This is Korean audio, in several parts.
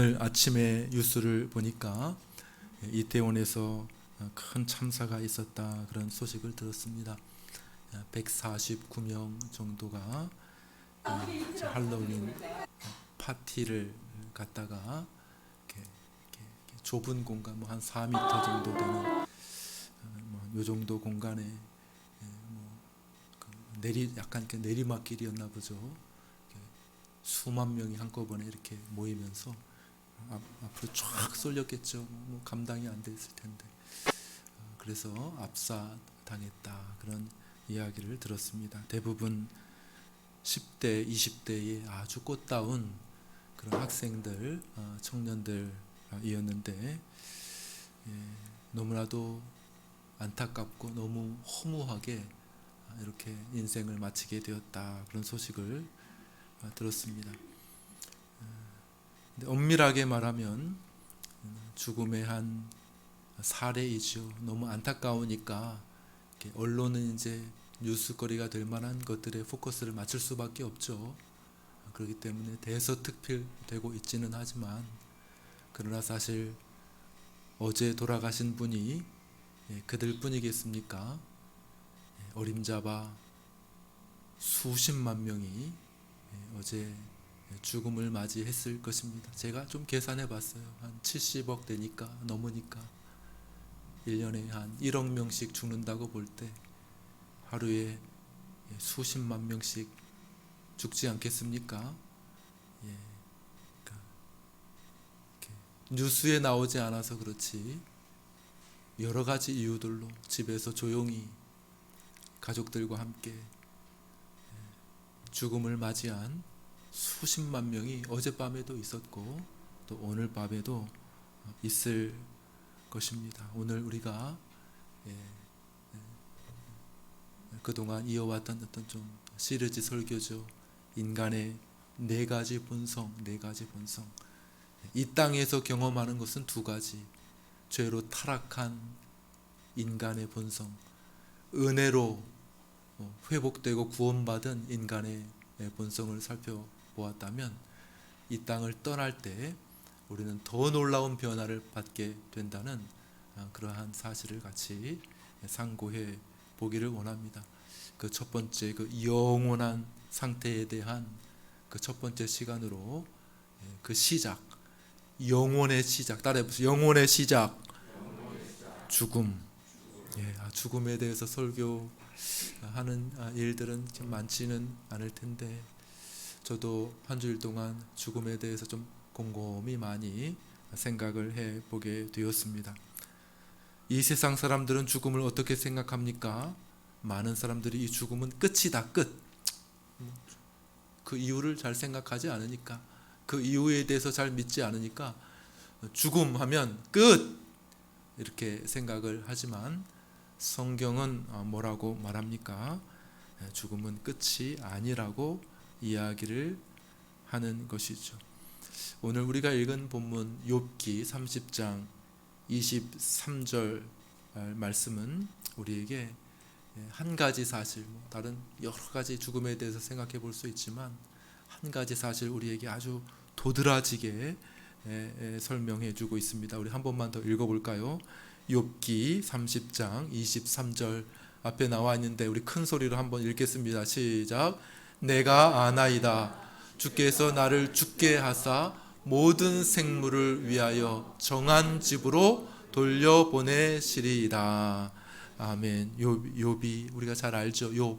오늘 아침에 뉴스를 보니까 이태원에서 큰 참사가 있었다 그런 소식을 들었습니다. 149명 정도가 할로윈 파티를 갔다가 이렇게 좁은 공간, 한 4m 정도 되는 요 정도 공간에 약간 내리막길이었나 보죠. 수만 명이 한꺼번에 이렇게 모이면서 앞으로 쫙 쏠렸겠죠. 감당이 안 됐을 텐데. 그래서 압사당했다 그런 이야기를 들었습니다. 대부분 10대, 20대의 아주 꽃다운 그런 학생들, 청년들이었는데 너무나도 안타깝고 너무 허무하게 이렇게 인생을 마치게 되었다 그런 소식을 들었습니다. 엄밀하게 말하면 죽음의 한 사례이죠. 너무 안타까우니까 언론은 이제 뉴스거리가 될 만한 것들에 포커스를 맞출 수밖에 없죠. 그렇기 때문에 대서특필되고 있지는 하지만, 그러나 사실 어제 돌아가신 분이 그들 뿐이겠습니까? 어림잡아 수십만 명이 어제 죽음을 맞이했을 것입니다. 제가 좀 계산해 봤어요. 한 70억 되니까, 넘으니까 1년에 한 1억 명씩 죽는다고 볼 때 하루에 수십만 명씩 죽지 않겠습니까? 뉴스에 나오지 않아서 그렇지 여러 가지 이유들로 집에서 조용히 가족들과 함께 죽음을 맞이한 수십만 명이 어젯밤에도 있었고 또 오늘 밤에도 있을 것입니다. 오늘 우리가 그동안 이어왔던 어떤 좀 시리즈 설교죠. 인간의 네 가지 본성. 이 땅에서 경험하는 것은 두 가지. 죄로 타락한 인간의 본성, 은혜로 회복되고 구원받은 인간의 본성을 살펴보았다면, 이 땅을 떠날 때 우리는 더 놀라운 변화를 받게 된다는 그러한 사실을 같이 상고해 보기를 원합니다. 그 첫 번째, 그 영원한 상태에 대한 그 첫 번째 시간으로 그 시작, 영원의 시작, 따라해보세요. 영원의 시작, 죽음. 죽음에 대해서 설교하는 일들은 많지는 않을 텐데, 저도 한 주일 동안 죽음에 대해서 좀 곰곰이 많이 생각을 해보게 되었습니다. 이 세상 사람들은 죽음을 어떻게 생각합니까? 많은 사람들이 이 죽음은 끝이다, 끝. 그 이유를 잘 생각하지 않으니까, 그 이유에 대해서 잘 믿지 않으니까 죽음하면 끝! 이렇게 생각을 하지만, 성경은 뭐라고 말합니까? 죽음은 끝이 아니라고 이야기를 하는 것이죠. 오늘 우리가 읽은 본문 욥기 30장 23절 말씀은 우리에게 한 가지 사실, 다른 여러 가지 죽음에 대해서 생각해 볼 수 있지만, 한 가지 사실 우리에게 아주 도드라지게 설명해 주고 있습니다. 우리 한 번만 더 읽어볼까요? 욥기 30장 23절 앞에 나와 있는데 우리 큰 소리로 한번 읽겠습니다. 시작. 내가 아나이다. 주께서 나를 죽게 하사 모든 생물을 위하여 정한 집으로 돌려보내시리이다. 아멘. 욥이 우리가 잘 알죠. 욥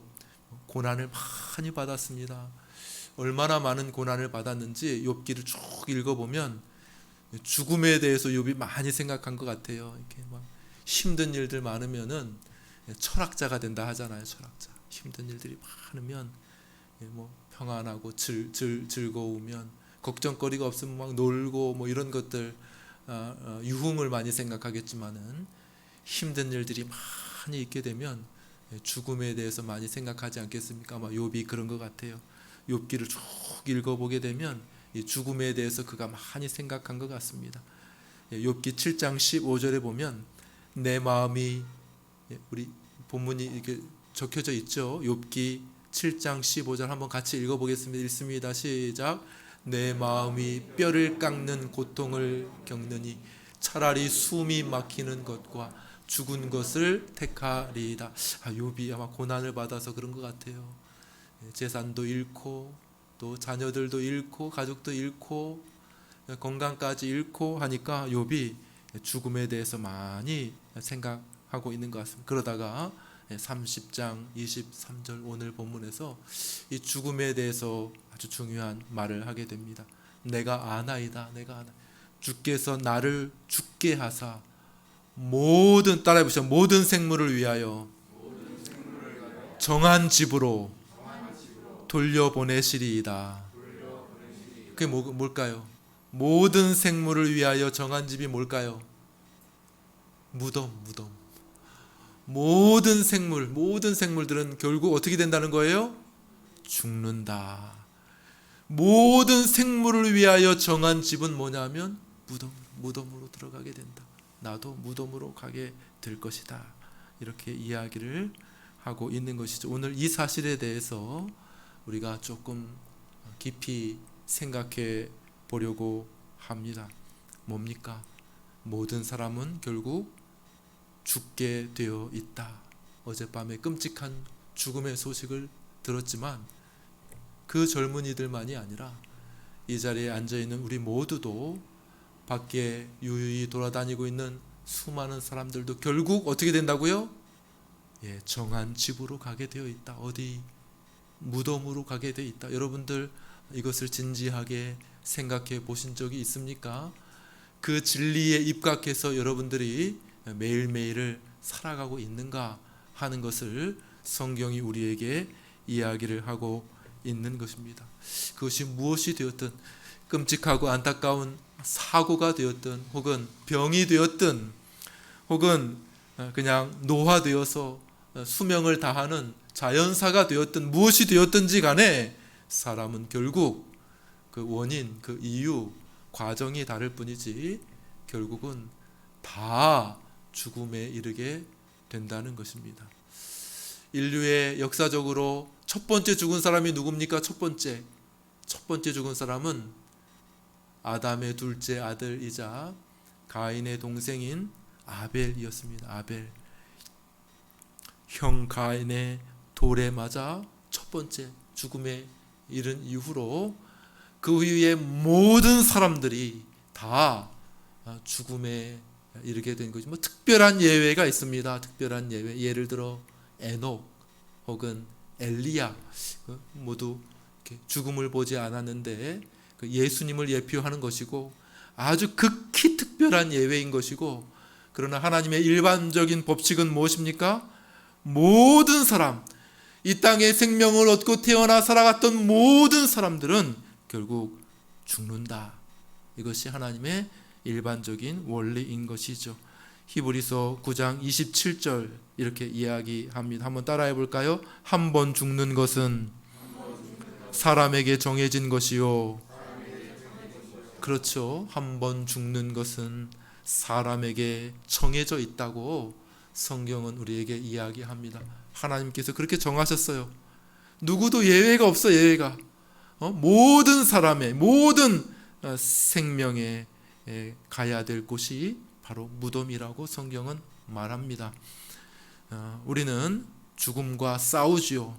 고난을 많이 받았습니다. 얼마나 많은 고난을 받았는지 욥기를 쭉 읽어보면 죽음에 대해서 욥이 많이 생각한 것 같아요. 이렇게 막 힘든 일들 많으면은 철학자가 된다 하잖아요. 철학자. 힘든 일들이 많으면 평안하고 즐거우면, 걱정거리가 없으면 막 놀고 이런 것들, 유흥을 많이 생각하겠지만은 힘든 일들이 많이 있게 되면 죽음에 대해서 많이 생각하지 않겠습니까? 아마 욥이 그런 것 같아요. 욥기를 쭉 읽어보게 되면 이 죽음에 대해서 그가 많이 생각한 것 같습니다. 욥기 7장 15절에 보면 내 마음이, 우리 본문이 이렇게 적혀져 있죠. 욥기 7장 15절 한번 같이 읽어보겠습니다. 읽습니다. 시작. 내 마음이 뼈를 깎는 고통을 겪느니 차라리 숨이 막히는 것과 죽은 것을 택하리이다. 욥이 아마 고난을 받아서 그런 것 같아요. 재산도 잃고 또 자녀들도 잃고 가족도 잃고 건강까지 잃고 하니까 욥이 죽음에 대해서 많이 생각하고 있는 것 같습니다. 그러다가 30장 23절 오늘 본문에서 이 죽음에 대해서 아주 중요한 말을 하게 됩니다. 내가 아나이다. 내가 아나. 주께서 나를 죽게 하사 모든, 따라해 보시죠. 모든 생물을 위하여 정한 집으로 돌려보내시리이다. 그게 뭘까요? 모든 생물을 위하여 정한 집이 뭘까요? 무덤. 모든 생물들은 결국 어떻게 된다는 거예요? 죽는다. 모든 생물을 위하여 정한 집은 뭐냐면 무덤으로 들어가게 된다. 나도 무덤으로 가게 될 것이다. 이렇게 이야기를 하고 있는 것이죠. 오늘 이 사실에 대해서 우리가 조금 깊이 생각해 보려고 합니다. 뭡니까? 모든 사람은 결국 죽게 되어 있다. 어젯밤에 끔찍한 죽음의 소식을 들었지만 그 젊은이들만이 아니라 이 자리에 앉아있는 우리 모두도 밖에 유유히 돌아다니고 있는 수많은 사람들도 결국 어떻게 된다고요? 정한 집으로 가게 되어 있다. 어디? 무덤으로 가게 되어 있다. 여러분들 이것을 진지하게 생각해 보신 적이 있습니까? 그 진리에 입각해서 여러분들이 매일매일을 살아가고 있는가 하는 것을 성경이 우리에게 이야기를 하고 있는 것입니다. 그것이 무엇이 되었든 끔찍하고 안타까운 사고가 되었든 혹은 병이 되었든 혹은 그냥 노화되어서 수명을 다하는 자연사가 되었든 무엇이 되었든지 간에 사람은 결국 그 원인, 그 이유, 과정이 다를 뿐이지 결국은 다 죽음에 이르게 된다는 것입니다. 인류의 역사적으로 첫 번째 죽은 사람이 누굽니까? 첫 번째 죽은 사람은 아담의 둘째 아들이자 가인의 동생인 아벨이었습니다. 아벨. 형 가인의 돌에 맞아 첫 번째 죽음에 이른 이후로 그 이후에 모든 사람들이 다 죽음에 이르게 된 거죠. 특별한 예외가 있습니다. 특별한 예외. 예를 들어 에녹 혹은 엘리야 모두 죽음을 보지 않았는데 예수님을 예표하는 것이고 아주 극히 특별한 예외인 것이고, 그러나 하나님의 일반적인 법칙은 무엇입니까? 모든 사람, 이 땅에 생명을 얻고 태어나 살아갔던 모든 사람들은 결국 죽는다. 이것이 하나님의 일반적인 원리인 것이죠. 히브리서 9장 27절 이렇게 이야기합니다. 한번 따라해 볼까요? 한 번 죽는 것은 사람에게 정해진 것이요. 그렇죠. 한 번 죽는 것은 사람에게 정해져 있다고 성경은 우리에게 이야기합니다. 하나님께서 그렇게 정하셨어요. 누구도 예외가 없어. 예외가. 모든 사람의 모든 생명에 가야 될 곳이 바로 무덤이라고 성경은 말합니다. 우리는 죽음과 싸우지요.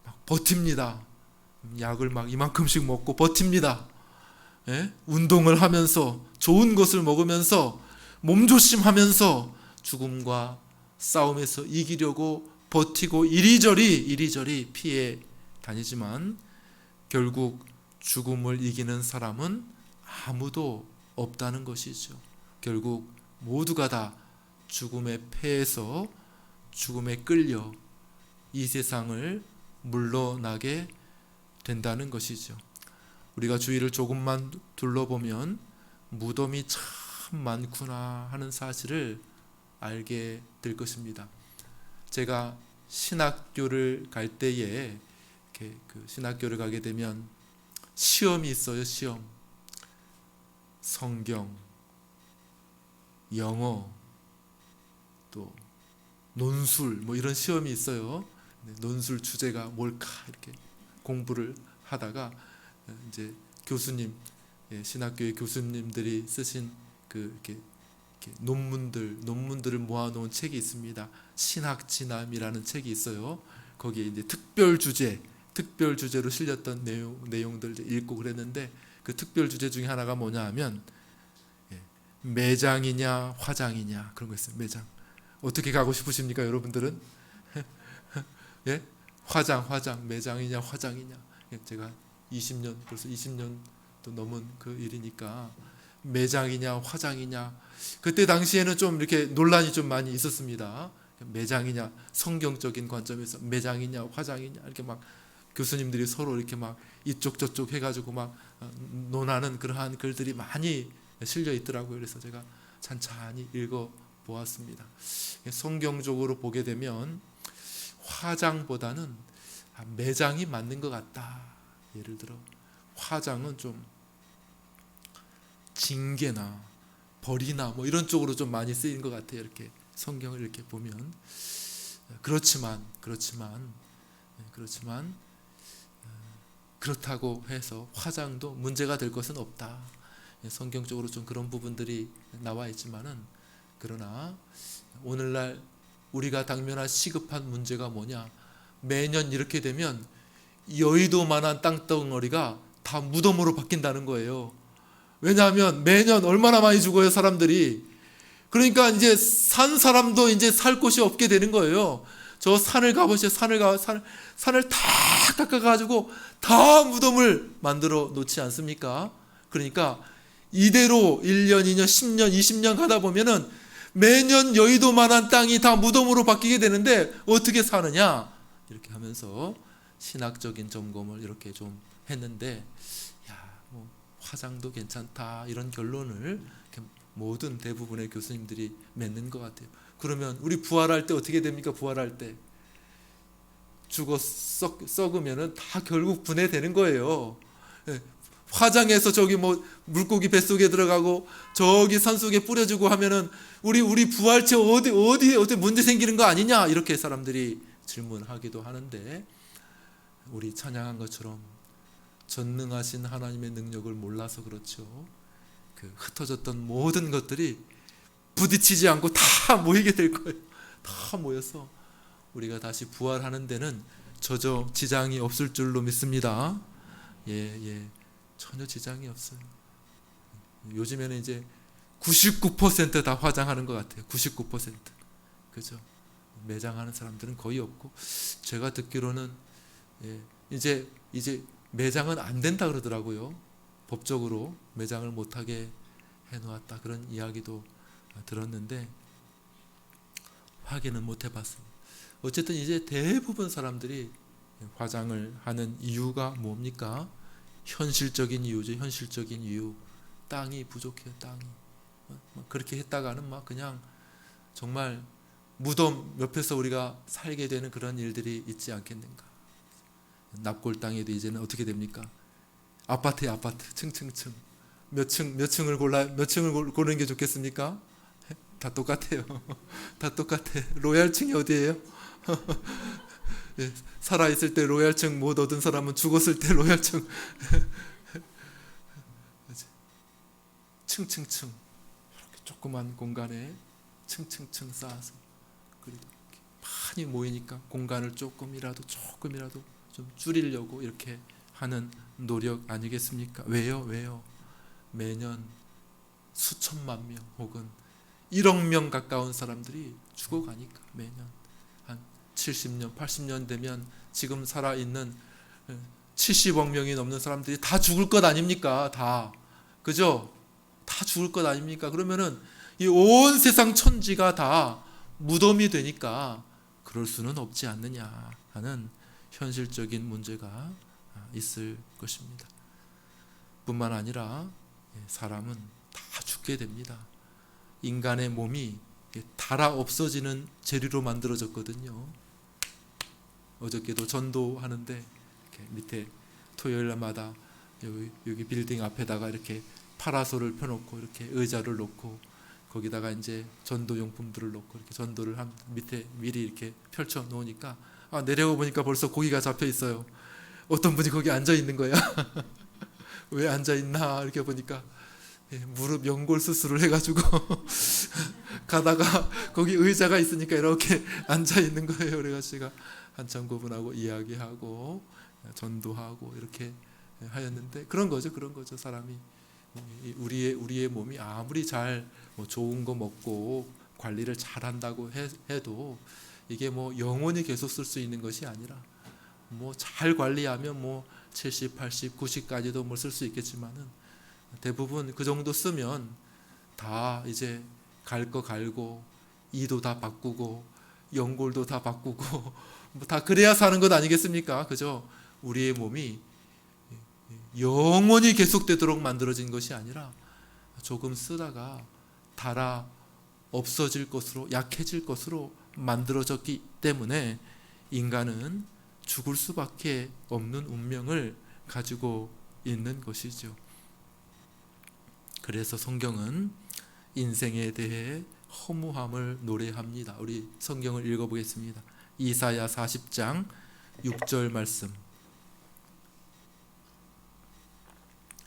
막 버팁니다. 약을 막 이만큼씩 먹고 버팁니다. 운동을 하면서 좋은 것을 먹으면서 몸조심하면서 죽음과 싸움에서 이기려고 버티고 이리저리 피해 다니지만 결국 죽음을 이기는 사람은 아무도 없다는 것이죠. 결국 모두가 다 죽음의 패에서 죽음에 끌려 이 세상을 물러나게 된다는 것이죠. 우리가 주위를 조금만 둘러보면 무덤이 참 많구나 하는 사실을 알게 될 것입니다. 제가 신학교를 갈 때에 그 신학교를 가게 되면 시험이 있어요. 시험. 성경, 영어, 또 논술 이런 시험이 있어요. 논술 주제가 뭘까 이렇게 공부를 하다가 이제 교수님, 신학교의 교수님들이 쓰신 이렇게 논문들을 모아놓은 책이 있습니다. 신학진함이라는 책이 있어요. 거기에 이제 특별 주제로 실렸던 내용들 읽고 그랬는데, 그 특별 주제 중에 하나가 뭐냐 하면 매장이냐 화장이냐, 그런 거 있어요. 매장. 어떻게 가고 싶으십니까, 여러분들은? 예? 화장, 매장이냐 화장이냐. 제가 벌써 20년도 넘은 그 일이니까, 매장이냐 화장이냐, 그때 당시에는 좀 이렇게 논란이 좀 많이 있었습니다. 매장이냐, 성경적인 관점에서 매장이냐 화장이냐, 이렇게 막 교수님들이 서로 이렇게 막 이쪽 저쪽 해가지고 막 논하는 그러한 글들이 많이 실려 있더라고요. 그래서 제가 찬찬히 읽어 보았습니다. 성경적으로 보게 되면 화장보다는 매장이 맞는 것 같다. 예를 들어 화장은 좀 징계나 벌이나 뭐 이런 쪽으로 좀 많이 쓰이는 것 같아요. 이렇게 성경을 이렇게 보면. 그렇지만 그렇다고 해서 화장도 문제가 될 것은 없다. 성경적으로 좀 그런 부분들이 나와 있지만은, 그러나 오늘날 우리가 당면한 시급한 문제가 뭐냐? 매년 이렇게 되면 여의도만한 땅덩어리가 다 무덤으로 바뀐다는 거예요. 왜냐하면 매년 얼마나 많이 죽어요, 사람들이. 그러니까 이제 산 사람도 이제 살 곳이 없게 되는 거예요. 저 산을 가보세요. 산을 다 깎아가지고 다 무덤을 만들어 놓지 않습니까? 그러니까 이대로 1년, 2년, 10년, 20년 가다 보면은 매년 여의도만한 땅이 다 무덤으로 바뀌게 되는데 어떻게 사느냐? 이렇게 하면서 신학적인 점검을 이렇게 좀 했는데, 뭐 화장도 괜찮다, 이런 결론을 모든 대부분의 교수님들이 맺는 것 같아요. 그러면 우리 부활할 때 어떻게 됩니까? 부활할 때 죽어 썩으면은 다 결국 분해되는 거예요. 화장해서 저기 뭐 물고기 뱃속에 들어가고 저기 산속에 뿌려주고 하면은 우리 부활체 어디 문제 생기는 거 아니냐, 이렇게 사람들이 질문하기도 하는데, 우리 찬양한 것처럼 전능하신 하나님의 능력을 몰라서 그렇죠. 그 흩어졌던 모든 것들이 부딪히지 않고 다 모이게 될 거예요. 다 모여서 우리가 다시 부활하는 데는 전혀 지장이 없을 줄로 믿습니다. 전혀 지장이 없어요. 요즘에는 이제 99% 다 화장하는 것 같아요. 99%. 그죠? 매장하는 사람들은 거의 없고, 제가 듣기로는 이제 매장은 안 된다 그러더라고요. 법적으로 매장을 못하게 해놓았다, 그런 이야기도 들었는데 확인은 못 해봤습니다. 어쨌든 이제 대부분 사람들이 화장을 하는 이유가 뭡니까? 현실적인 이유죠. 현실적인 이유. 땅이 부족해요. 땅이. 그렇게 했다가는 막 그냥 정말 무덤 옆에서 우리가 살게 되는 그런 일들이 있지 않겠는가. 납골 땅에도 이제는 어떻게 됩니까? 아파트에 아파트, 층층층. 몇 층을 고르는 게 좋겠습니까? 다 똑같아요. 다 똑같아. 로얄층이 어디예요? 살아있을 때 로얄층 못 얻은 사람은 죽었을 때 로얄층. 층층층. 이렇게 조그만 공간에 층층층 쌓아서, 그리고 많이 모이니까 공간을 조금이라도 좀 줄이려고 이렇게 하는 노력 아니겠습니까? 왜요? 매년 수천만 명 혹은 1억 명 가까운 사람들이 죽어가니까, 매년 한 70년, 80년 되면 지금 살아있는 70억 명이 넘는 사람들이 다 죽을 것 아닙니까? 다. 그죠? 다 죽을 것 아닙니까? 그러면은 이 온 세상 천지가 다 무덤이 되니까 그럴 수는 없지 않느냐 하는 현실적인 문제가 있을 것입니다. 뿐만 아니라 사람은 다 죽게 됩니다. 인간의 몸이 닳아 없어지는 재료로 만들어졌거든요. 어저께도 전도하는데 이렇게 밑에 토요일마다 여기 빌딩 앞에다가 이렇게 파라솔을 펴놓고 이렇게 의자를 놓고 거기다가 이제 전도용품들을 놓고 이렇게 전도를 밑에 미리 이렇게 펼쳐 놓으니까 내려가 보니까 벌써 고기가 잡혀 있어요. 어떤 분이 거기 앉아 있는 거야. 왜 앉아있나 이렇게 보니까 무릎 연골 수술을 해가지고 가다가 거기 의자가 있으니까 이렇게 앉아있는 거예요. 그래가지고 제가 한참 고분하고 이야기하고 전도하고 이렇게 하였는데, 그런 거죠. 사람이 우리의 몸이 아무리 잘 좋은 거 먹고 관리를 잘 한다고 해도 이게 영원히 계속 쓸 수 있는 것이 아니라 잘 관리하면 70, 80, 90까지도 쓸 수 있겠지만은 대부분 그 정도 쓰면 다 이제 갈 거 갈고 이도 다 바꾸고 연골도 다 바꾸고 다 그래야 사는 것 아니겠습니까? 그죠? 우리의 몸이 영원히 계속되도록 만들어진 것이 아니라 조금 쓰다가 닳아 없어질 것으로, 약해질 것으로 만들어졌기 때문에 인간은 죽을 수밖에 없는 운명을 가지고 있는 것이죠. 그래서 성경은 인생에 대해 허무함을 노래합니다. 우리 성경을 읽어보겠습니다. 이사야 40장 6절 말씀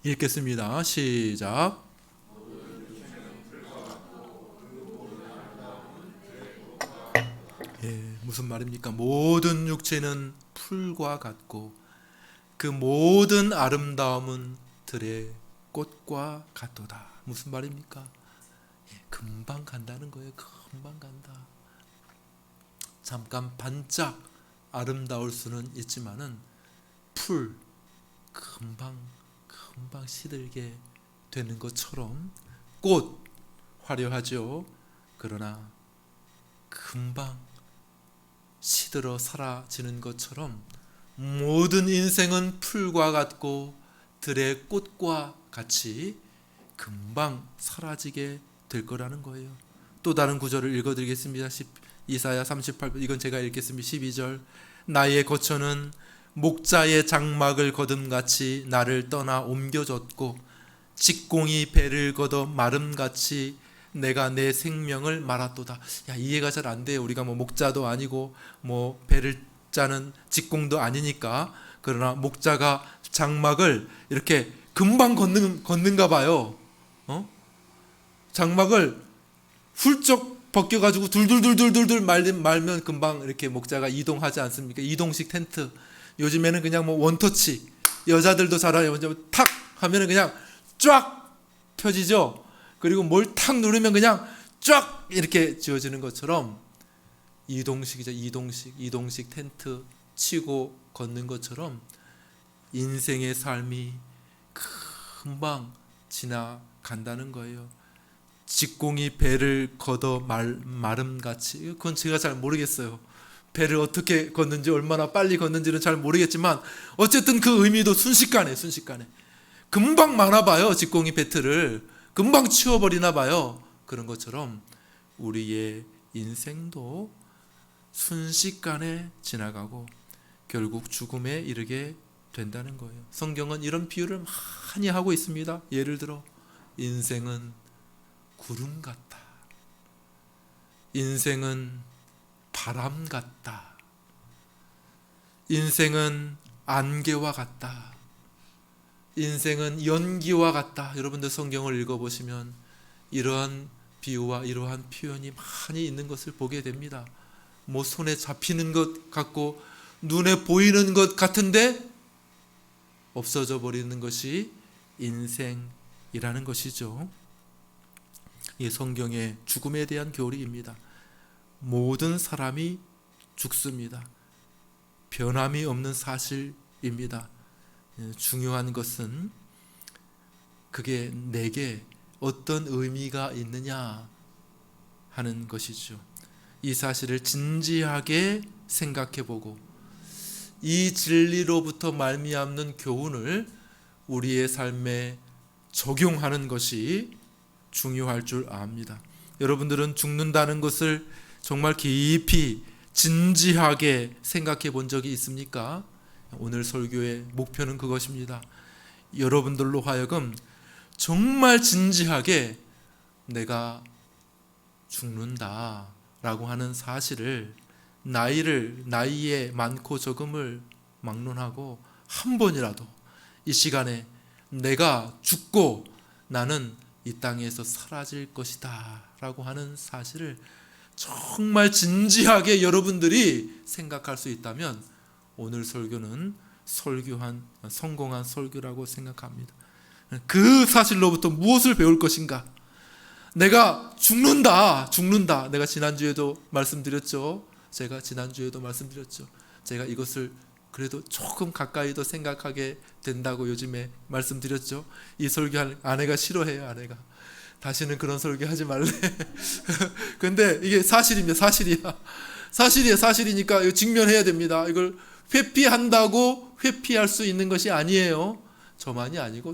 읽겠습니다. 시작. 무슨 말입니까? 모든 육체는 풀과 같고 그 모든 아름다움은 들의 꽃과 같도다. 무슨 말입니까? 금방 간다는 거예요. 금방 간다. 잠깐 반짝 아름다울 수는 있지만은 풀 금방 시들게 되는 것처럼, 꽃 화려하죠. 그러나 금방 시들어 사라지는 것처럼 모든 인생은 풀과 같고 들의 꽃과 같이 금방 사라지게 될 거라는 거예요. 또 다른 구절을 읽어드리겠습니다. 이사야 38편, 이건 제가 읽겠습니다. 12절. 나의 거처는 목자의 장막을 거둠같이 나를 떠나 옮겨졌고 직공이 배를 걷어 마름같이 내가 내 생명을 말았도다. 이해가 잘 안 돼요. 우리가 목자도 아니고 배를 짜는 직공도 아니니까. 그러나 목자가 장막을 이렇게 금방 걷는가 봐요. 장막을 훌쩍 벗겨가지고 둘둘둘둘둘 말면 금방 이렇게 목자가 이동하지 않습니까? 이동식 텐트. 요즘에는 그냥 원터치, 여자들도 잘 알아요. 탁 하면은 그냥 쫙 펴지죠. 그리고 뭘 탁 누르면 그냥 쫙 이렇게 지어지는 것처럼 이동식이죠. 이동식 텐트 치고 걷는 것처럼 인생의 삶이 금방 지나간다는 거예요. 직공이 배를 걷어 마름같이. 그건 제가 잘 모르겠어요. 배를 어떻게 걷는지, 얼마나 빨리 걷는지는 잘 모르겠지만 어쨌든 그 의미도 순식간에 금방 마나봐요. 직공이 배틀을 금방 치워버리나 봐요. 그런 것처럼 우리의 인생도 순식간에 지나가고 결국 죽음에 이르게 된다는 거예요. 성경은 이런 비유를 많이 하고 있습니다. 예를 들어 인생은 구름 같다. 인생은 바람 같다. 인생은 안개와 같다. 인생은 연기와 같다. 여러분들 성경을 읽어보시면 이러한 비유와 이러한 표현이 많이 있는 것을 보게 됩니다. 손에 잡히는 것 같고 눈에 보이는 것 같은데 없어져 버리는 것이 인생이라는 것이죠. 이 성경의 죽음에 대한 교리입니다. 모든 사람이 죽습니다. 변함이 없는 사실입니다. 중요한 것은 그게 내게 어떤 의미가 있느냐 하는 것이죠. 이 사실을 진지하게 생각해보고 이 진리로부터 말미암는 교훈을 우리의 삶에 적용하는 것이 중요할 줄 압니다. 여러분들은 죽는다는 것을 정말 깊이 진지하게 생각해 본 적이 있습니까? 오늘 설교의 목표는 그것입니다. 여러분들로 하여금 정말 진지하게 내가 죽는다라고 하는 사실을, 나이의 많고 적음을 막론하고 한 번이라도 이 시간에 내가 죽고 나는 이 땅에서 사라질 것이다 라고 하는 사실을 정말 진지하게 여러분들이 생각할 수 있다면 오늘 설교는 성공한 설교라고 생각합니다. 그 사실로부터 무엇을 배울 것인가? 내가 죽는다. 내가 지난주에도 말씀드렸죠. 제가 이것을 그래도 조금 가까이 더 생각하게 된다고 요즘에 말씀드렸죠. 이 설교할 아내가 싫어해요. 아내가 다시는 그런 설교 하지 말래. 근데 이게 사실입니다. 사실이니까 이거 직면해야 됩니다. 이걸 회피한다고 회피할 수 있는 것이 아니에요. 저만이 아니고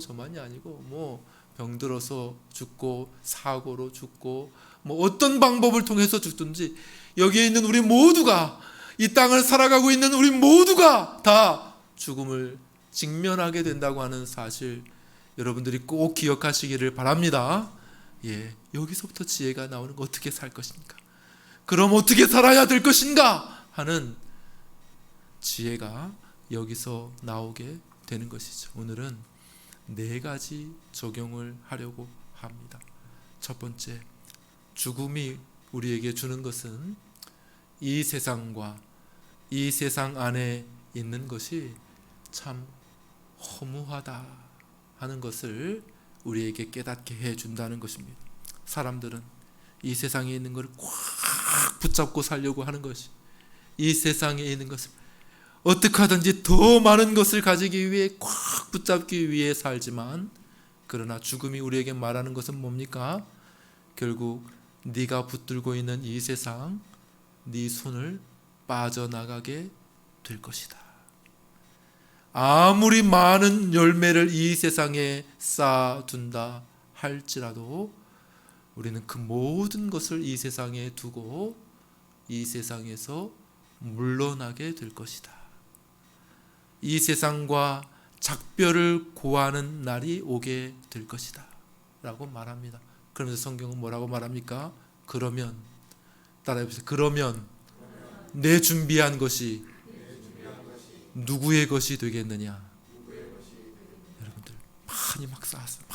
뭐 병들어서 죽고 사고로 죽고 뭐 어떤 방법을 통해서 죽든지 여기에 있는 우리 모두가, 이 땅을 살아가고 있는 우리 모두가 다 죽음을 직면하게 된다고 하는 사실 여러분들이 꼭 기억하시기를 바랍니다. 여기서부터 지혜가 나오는 거, 어떻게 살 것인가, 그럼 어떻게 살아야 될 것인가 하는 지혜가 여기서 나오게 되는 것이죠. 오늘은 4가지 적용을 하려고 합니다. 첫 번째, 죽음이 우리에게 주는 것은 이 세상과 이 세상 안에 있는 것이 참 허무하다 하는 것을 우리에게 깨닫게 해준다는 것입니다. 사람들은 이 세상에 있는 것을 꽉 붙잡고 살려고 하는 것이, 이 세상에 있는 것을 어떻게 하든지 더 많은 것을 가지기 위해 꽉 붙잡기 위해 살지만, 그러나 죽음이 우리에게 말하는 것은 뭡니까? 결국 네가 붙들고 있는 이 세상, 네 손을 빠져나가게 될 것이다. 아무리 많은 열매를 이 세상에 쌓아둔다 할지라도 우리는 그 모든 것을 이 세상에 두고 이 세상에서 물러나게 될 것이다. 이 세상과 작별을 고하는 날이 오게 될 것이다 라고 말합니다. 그러면서 성경은 뭐라고 말합니까? 그러면, 따라해보세요. 그러면 내 준비한 것이 누구의 것이 되겠느냐? 여러분들 많이 막 쌓았어요.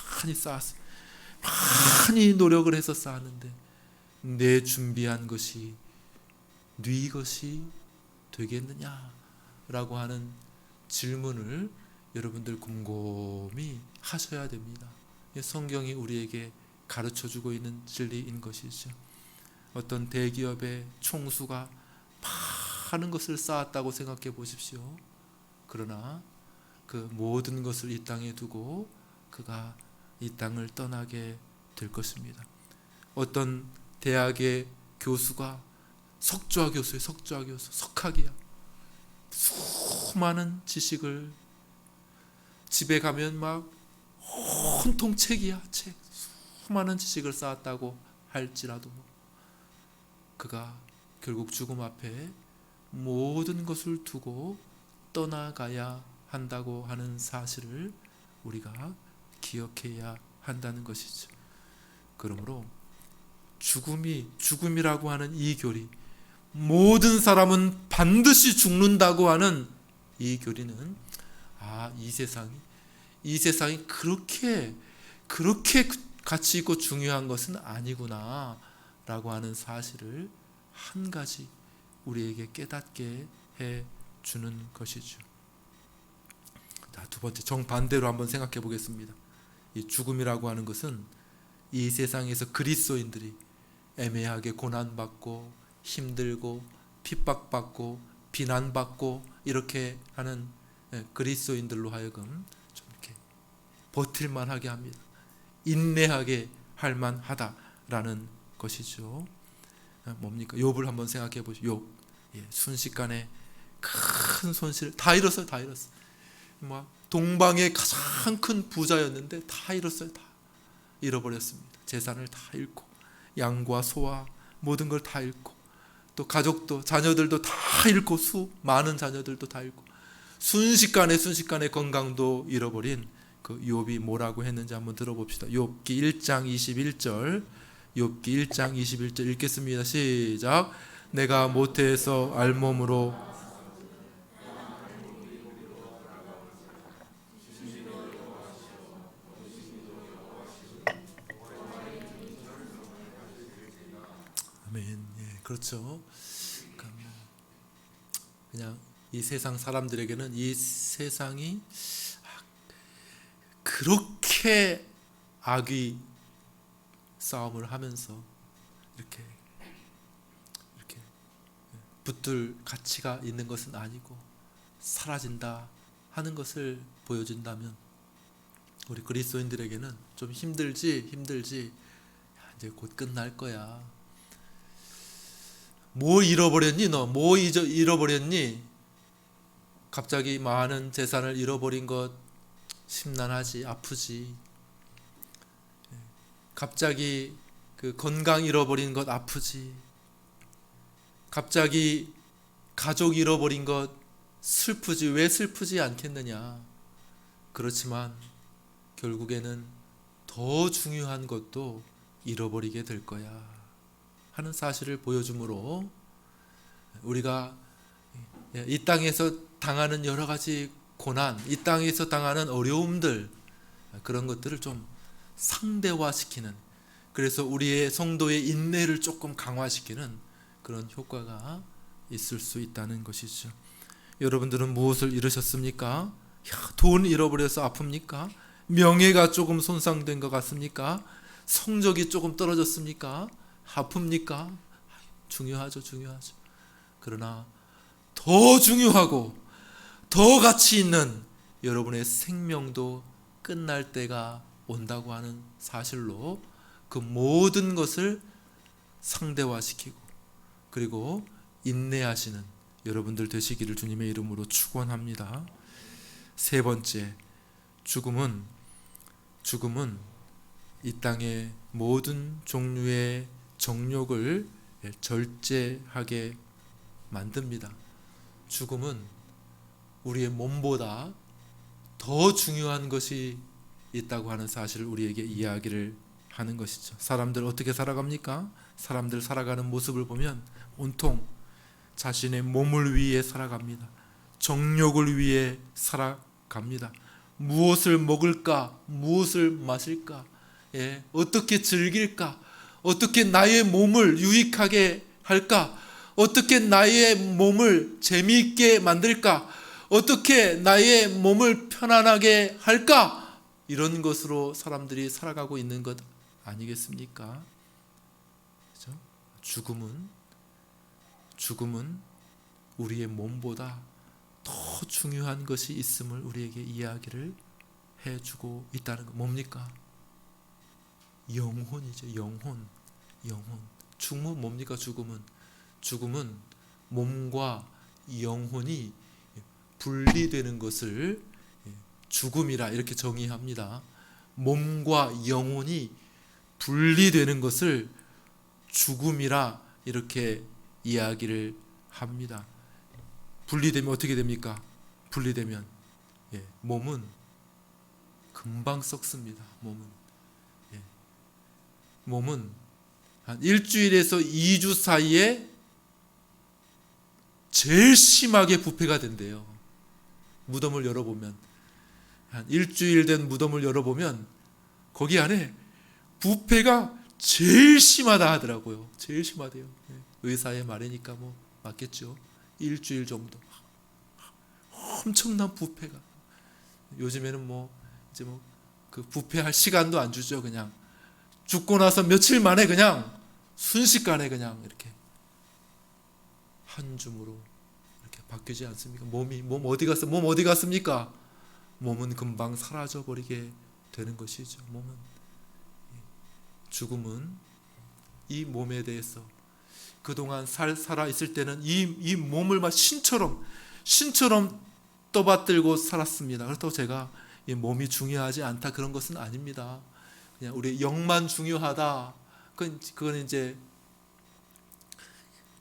많이 노력을 해서 쌓았는데 내 준비한 것이 네 것이 되겠느냐? 라고 하는 질문을 여러분들 곰곰이 하셔야 됩니다. 성경이 우리에게 가르쳐주고 있는 진리인 것이죠. 어떤 대기업의 총수가 많은 것을 쌓았다고 생각해 보십시오. 그러나 그 모든 것을 이 땅에 두고 그가 이 땅을 떠나게 될 것입니다. 어떤 대학의 교수가 석좌 교수예요. 석학이야. 수많은 지식을, 집에 가면 막 온통 책이야. 수많은 지식을 쌓았다고 할지라도 그가 결국 죽음 앞에 모든 것을 두고 떠나가야 한다고 하는 사실을 우리가 기억해야 한다는 것이죠. 그러므로 죽음이라고 하는 이 교리, 모든 사람은 반드시 죽는다고 하는 이 교리는 이 세상이 그렇게 가치 있고 중요한 것은 아니구나 라고 하는 사실을 한 가지 우리에게 깨닫게 해 주는 것이죠. 자, 두 번째, 정반대로 한번 생각해 보겠습니다. 이 죽음이라고 하는 것은 이 세상에서 그리스도인들이 애매하게 고난받고 힘들고 핍박받고 비난받고 이렇게 하는 그리스도인들로 하여금 좀 이렇게 버틸만하게 합니다. 인내하게 할 만하다라는 것이죠. 뭡니까? 욥을 한번 생각해 보시죠. 욥, 순식간에 큰 손실 다 잃었어요. 막 동방의 가장 큰 부자였는데 다 잃었어요. 다 잃어버렸습니다. 재산을 다 잃고 양과 소와 모든 걸 다 잃고 또 가족도 자녀들도 다 잃고 많은 자녀들도 다 잃고 순식간에 건강도 잃어버린 그 욥이 뭐라고 했는지 한번 들어봅시다. 욥기 1장 21절 욥기 1장 21절 읽겠습니다. 시작. 내가 모태에서 알몸으로 아멘. 예, 그렇죠. 그러니까 뭐 그냥 이 세상 사람들에게는 이 세상이 그렇게 악의 싸움을 하면서 이렇게 붙들 가치가 있는 것은 아니고 사라진다 하는 것을 보여준다면 우리 그리스도인들에게는 좀 힘들지 이제 곧 끝날 거야. 뭐 잃어버렸니 너? 뭐 잃어버렸니? 갑자기 많은 재산을 잃어버린 것 심란하지, 아프지. 갑자기 그 건강 잃어버린 것 아프지. 갑자기 가족 잃어버린 것 슬프지. 왜 슬프지 않겠느냐? 그렇지만 결국에는 더 중요한 것도 잃어버리게 될 거야 하는 사실을 보여주므로 우리가 이 땅에서 당하는 여러 가지 고난, 이 땅에서 당하는 어려움들, 그런 것들을 좀 상대화시키는, 그래서 우리의 성도의 인내를 조금 강화시키는 그런 효과가 있을 수 있다는 것이죠. 여러분들은 무엇을 잃으셨습니까? 돈 잃어버려서 아픕니까? 명예가 조금 손상된 것 같습니까? 성적이 조금 떨어졌습니까? 아픕니까? 중요하죠. 그러나 더 중요하고 더 가치 있는 여러분의 생명도 끝날 때가 온다고 하는 사실로 그 모든 것을 상대화시키고 그리고 인내하시는 여러분들 되시기를 주님의 이름으로 축원합니다. 세 번째, 죽음은 이 땅의 모든 종류의 정욕을 절제하게 만듭니다. 죽음은 우리의 몸보다 더 중요한 것이 있다고 하는 사실을 우리에게 이야기를 하는 것이죠. 사람들 어떻게 살아갑니까? 사람들 살아가는 모습을 보면 온통 자신의 몸을 위해 살아갑니다. 정욕을 위해 살아갑니다. 무엇을 먹을까? 무엇을 마실까? 어떻게 즐길까? 어떻게 나의 몸을 유익하게 할까? 어떻게 나의 몸을 재미있게 만들까? 어떻게 나의 몸을 편안하게 할까? 이런 것으로 사람들이 살아가고 있는 것 아니겠습니까? 그렇죠? 죽음은 우리의 몸보다 더 중요한 것이 있음을 우리에게 이야기를 해주고 있다는 거. 뭡니까? 영혼이죠. 영혼. 죽음은 뭡니까? 죽음은 몸과 영혼이 분리되는 것을 죽음이라 이렇게 정의합니다. 몸과 영혼이 분리되는 것을 죽음이라 이렇게 이야기를 합니다. 분리되면 어떻게 됩니까? 분리되면 몸은 금방 썩습니다. 몸은 한 일주일에서 2주 사이에 제일 심하게 부패가 된대요. 무덤을 열어보면 한 일주일 된 무덤을 열어보면 거기 안에 부패가 제일 심하다 하더라고요. 제일 심하대요. 의사의 말이니까 뭐 맞겠죠. 일주일 정도 엄청난 부패가. 요즘에는 이제 그 부패할 시간도 안 주죠. 그냥 죽고 나서 며칠 만에 그냥 순식간에 그냥 이렇게 한 줌으로 이렇게 바뀌지 않습니까? 몸 어디 갔습니까? 몸은 금방 사라져 버리게 되는 것이죠. 죽음은 이 몸에 대해서 그동안 살아 있을 때는 이 몸을 막 신처럼 떠받들고 살았습니다. 그렇다고 제가 이 몸이 중요하지 않다 그런 것은 아닙니다. 그냥 우리 영만 중요하다. 그건 이제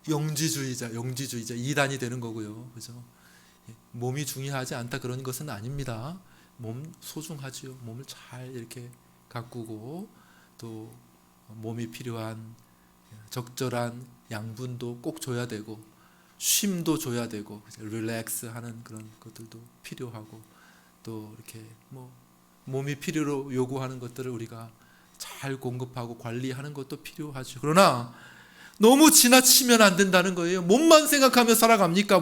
영지주의자 2단이 되는 거고요. 그죠? 몸이 중요하지 않다 그런 것은 아닙니다. 몸 소중하지요. 몸을 잘 이렇게 가꾸고 또 몸이 필요한 적절한 양분도 꼭 줘야 되고 쉼도 줘야 되고 릴렉스 하는 그런 것들도 필요하고 또 이렇게 몸이 필요로 요구하는 것들을 우리가 잘 공급하고 관리하는 것도 필요하죠. 그러나 너무 지나치면 안 된다는 거예요. 몸만 생각하며 살아갑니까?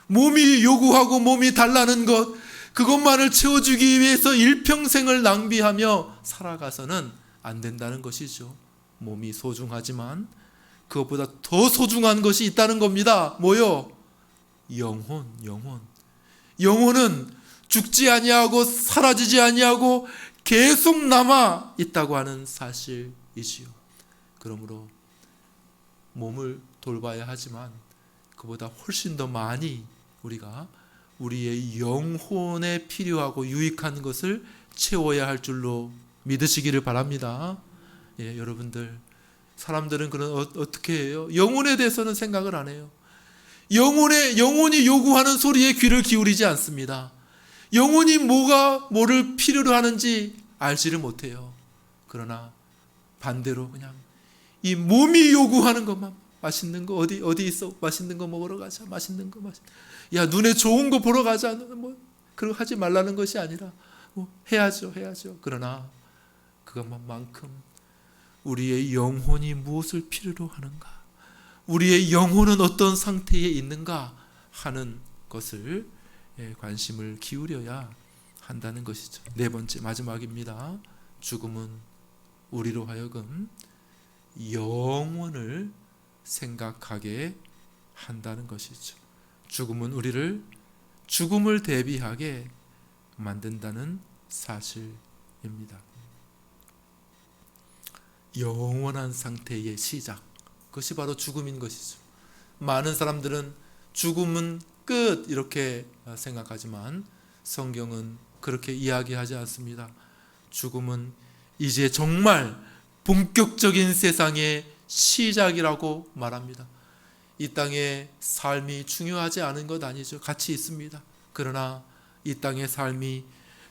몸이 요구하고 몸이 달라는 것, 그것만을 채워주기 위해서 일평생을 낭비하며 살아가서는 안 된다는 것이죠. 몸이 소중하지만 그것보다 더 소중한 것이 있다는 겁니다. 뭐요? 영혼. 영혼은 죽지 아니하고 사라지지 아니하고 계속 남아 있다고 하는 사실이지요. 그러므로 몸을 돌봐야 하지만 그보다 훨씬 더 많이 우리가 우리의 영혼에 필요하고 유익한 것을 채워야 할 줄로 믿으시기를 바랍니다. 예, 여러분들, 사람들은 어떻게 해요? 영혼에 대해서는 생각을 안 해요. 영혼이 요구하는 소리에 귀를 기울이지 않습니다. 영혼이 뭐를 필요로 하는지 알지를 못해요. 그러나 반대로 그냥 이 몸이 요구하는 것만, 맛있는 거 어디 있어? 맛있는 거 먹으러 가자. 맛있는 거 야, 눈에 좋은 거 보러 가자. 뭐 그런 거 하지 말라는 것이 아니라 해야죠. 그러나 그것만큼 우리의 영혼이 무엇을 필요로 하는가, 우리의 영혼은 어떤 상태에 있는가 하는 것을 관심을 기울여야 한다는 것이죠. 네 번째, 마지막입니다. 죽음은 우리로 하여금 영혼을 생각하게 한다는 것이죠. 죽음은 우리를 죽음을 대비하게 만든다는 사실입니다. 영원한 상태의 시작, 그것이 바로 죽음인 것이죠. 많은 사람들은 죽음은 끝 이렇게 생각하지만 성경은 그렇게 이야기하지 않습니다. 죽음은 이제 정말 본격적인 세상의 시작이라고 말합니다. 이 땅의 삶이 중요하지 않은 것 아니죠. 같이 있습니다. 그러나 이 땅의 삶이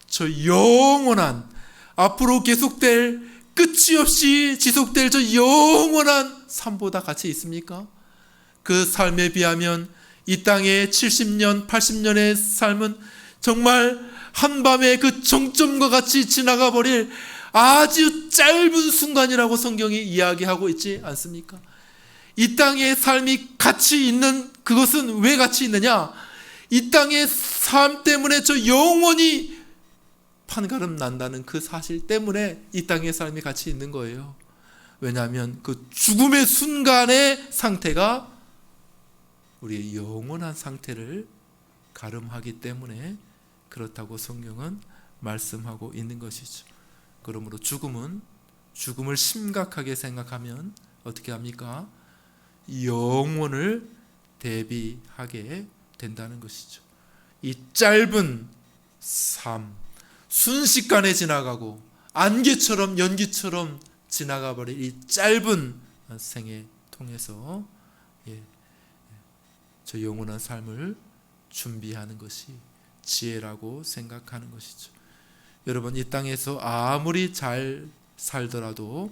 저 영원한, 앞으로 계속될, 끝이 없이 지속될 저 영원한 삶보다 같이 있습니까? 그 삶에 비하면 이 땅의 70년, 80년의 삶은 정말 한밤의 그 정점과 같이 지나가 버릴 아주 짧은 순간이라고 성경이 이야기하고 있지 않습니까? 이 땅의 삶이 가치 있는 그것은 왜 가치 있느냐? 이 땅의 삶 때문에 저 영원히 판가름 난다는 그 사실 때문에 이 땅의 삶이 가치 있는 거예요. 왜냐하면 그 죽음의 순간의 상태가 우리의 영원한 상태를 가름하기 때문에 그렇다고 성경은 말씀하고 있는 것이죠. 그러므로 죽음을 심각하게 생각하면 어떻게 합니까? 영혼을 대비하게 된다는 것이죠. 이 짧은 삶, 순식간에 지나가고 안개처럼 연기처럼 지나가 버릴 이 짧은 생애 통해서 저 영원한 삶을 준비하는 것이 지혜라고 생각하는 것이죠. 여러분, 이 땅에서 아무리 잘 살더라도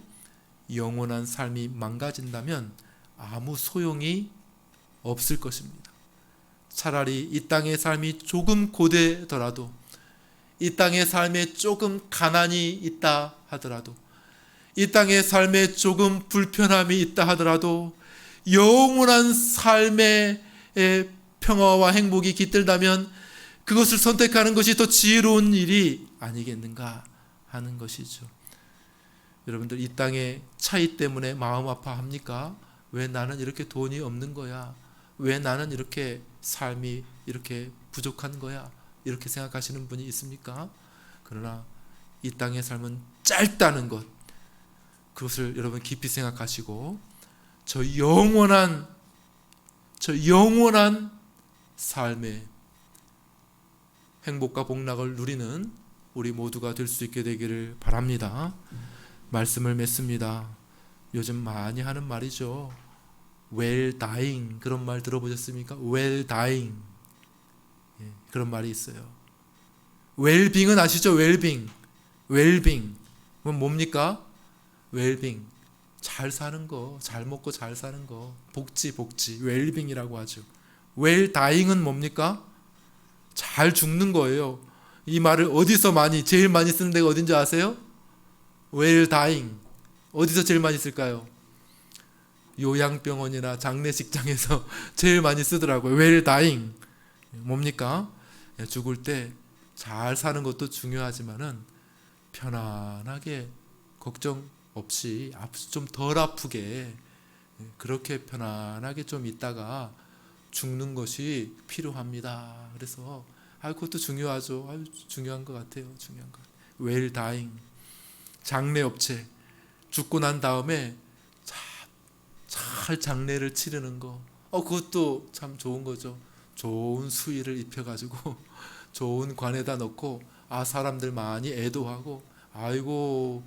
영원한 삶이 망가진다면 아무 소용이 없을 것입니다. 차라리 이 땅의 삶이 조금 고되더라도, 이 땅의 삶에 조금 가난이 있다 하더라도, 이 땅의 삶에 조금 불편함이 있다 하더라도 영원한 삶의 평화와 행복이 깃들다면 그것을 선택하는 것이 더 지혜로운 일이 아니겠는가 하는 것이죠. 여러분들, 이 땅의 차이 때문에 마음 아파합니까? 왜 나는 이렇게 돈이 없는 거야? 왜 나는 이렇게 삶이 이렇게 부족한 거야? 이렇게 생각하시는 분이 있습니까? 그러나 이 땅의 삶은 짧다는 것, 그것을 여러분 깊이 생각하시고 저 영원한 삶의 행복과 복락을 누리는 우리 모두가 될 수 있게 되기를 바랍니다. 말씀을 맺습니다. 요즘 많이 하는 말이죠. well dying, 그런 말 들어보셨습니까? well dying, 그런 말이 있어요. well-being은 아시죠? well-being 뭡니까? well-being, 잘 사는 거, 잘 먹고 잘 사는 거, 복지, well-being이라고 하죠. well dying은 뭡니까? 잘 죽는 거예요. 이 말을 제일 많이 쓰는 데가 어딘지 아세요? well dying. 어디서 제일 많이 쓸까요? 요양병원이나 장례식장에서 제일 많이 쓰더라고요. well dying. 뭡니까? 죽을 때 잘 사는 것도 중요하지만은 편안하게 걱정 없이 좀 덜 아프게 그렇게 편안하게 좀 있다가 죽는 것이 필요합니다. 그래서 그것도 중요하죠. 중요한 것 같아요. 중요한 것. well dying. 장례업체 죽고 난 다음에 잘 장례를 치르는 거. 그것도 참 좋은 거죠. 좋은 수의를 입혀가지고 좋은 관에다 넣고 사람들 많이 애도하고 아이고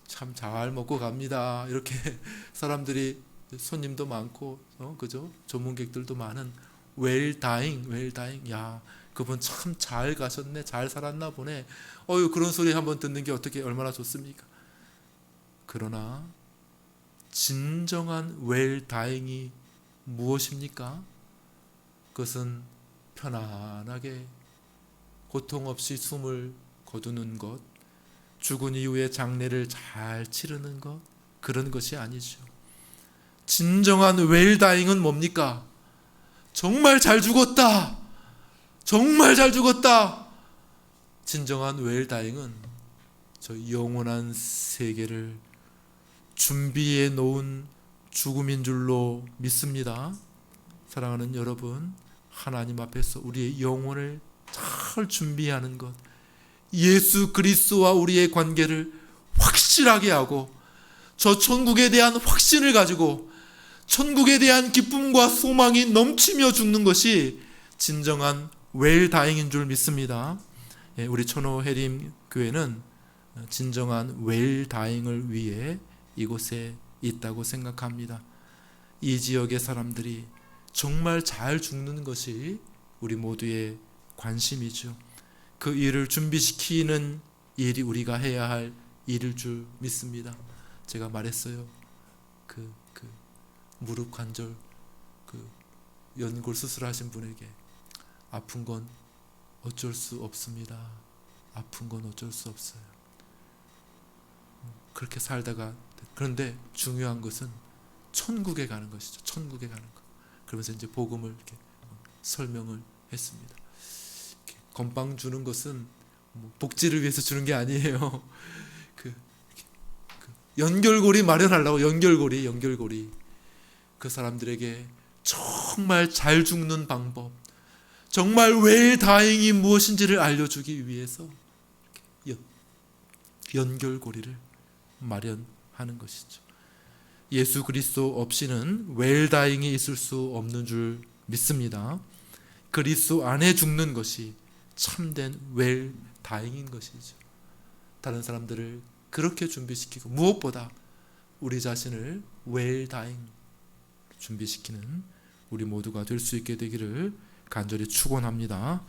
참 잘 먹고 갑니다. 이렇게 사람들이 손님도 많고 그죠? 전문객들도 많은 well dying. 야, 그분 참 잘 가셨네. 잘 살았나 보네. 그런 소리 한번 듣는 게 어떻게 얼마나 좋습니까? 그러나 진정한 well dying이 무엇입니까? 그것은 편안하게 고통 없이 숨을 거두는 것, 죽은 이후에 장례를 잘 치르는 것, 그런 것이 아니죠. 진정한 well dying은 뭡니까? 정말 잘 죽었다. 정말 잘 죽었다. 진정한 well dying은 저 영원한 세계를 준비해 놓은 죽음인 줄로 믿습니다. 사랑하는 여러분, 하나님 앞에서 우리의 영혼을 잘 준비하는 것, 예수 그리스도와 우리의 관계를 확실하게 하고 저 천국에 대한 확신을 가지고 천국에 대한 기쁨과 소망이 넘치며 죽는 것이 진정한 well dying인 줄 믿습니다. 우리 천호 해림 교회는 진정한 well dying을 위해 이곳에 있다고 생각합니다. 이 지역의 사람들이 정말 잘 죽는 것이 우리 모두의 관심이죠. 그 일을 준비시키는 일이 우리가 해야 할 일일 줄 믿습니다. 제가 말했어요. 그 무릎 관절 연골 수술하신 분에게 아픈 건 어쩔 수 없습니다. 아픈 건 어쩔 수 없어요. 그렇게 살다가 그런데 중요한 것은 천국에 가는 것이죠. 천국에 가는 것. 그러면서 이제 복음을 이렇게 설명을 했습니다. 건빵 주는 것은 복지를 위해서 주는 게 아니에요. 연결고리 마련하려고 연결고리. 그 사람들에게 정말 잘 죽는 방법, 정말 well dying이 무엇인지를 알려주기 위해서 연결고리를 마련하는 것이죠. 예수 그리스도 없이는 well dying이 있을 수 없는 줄 믿습니다. 그리스도 안에 죽는 것이 참된 well dying인 것이죠. 다른 사람들을 그렇게 준비시키고 무엇보다 우리 자신을 well dying 준비시키는 우리 모두가 될 수 있게 되기를 간절히 축원합니다.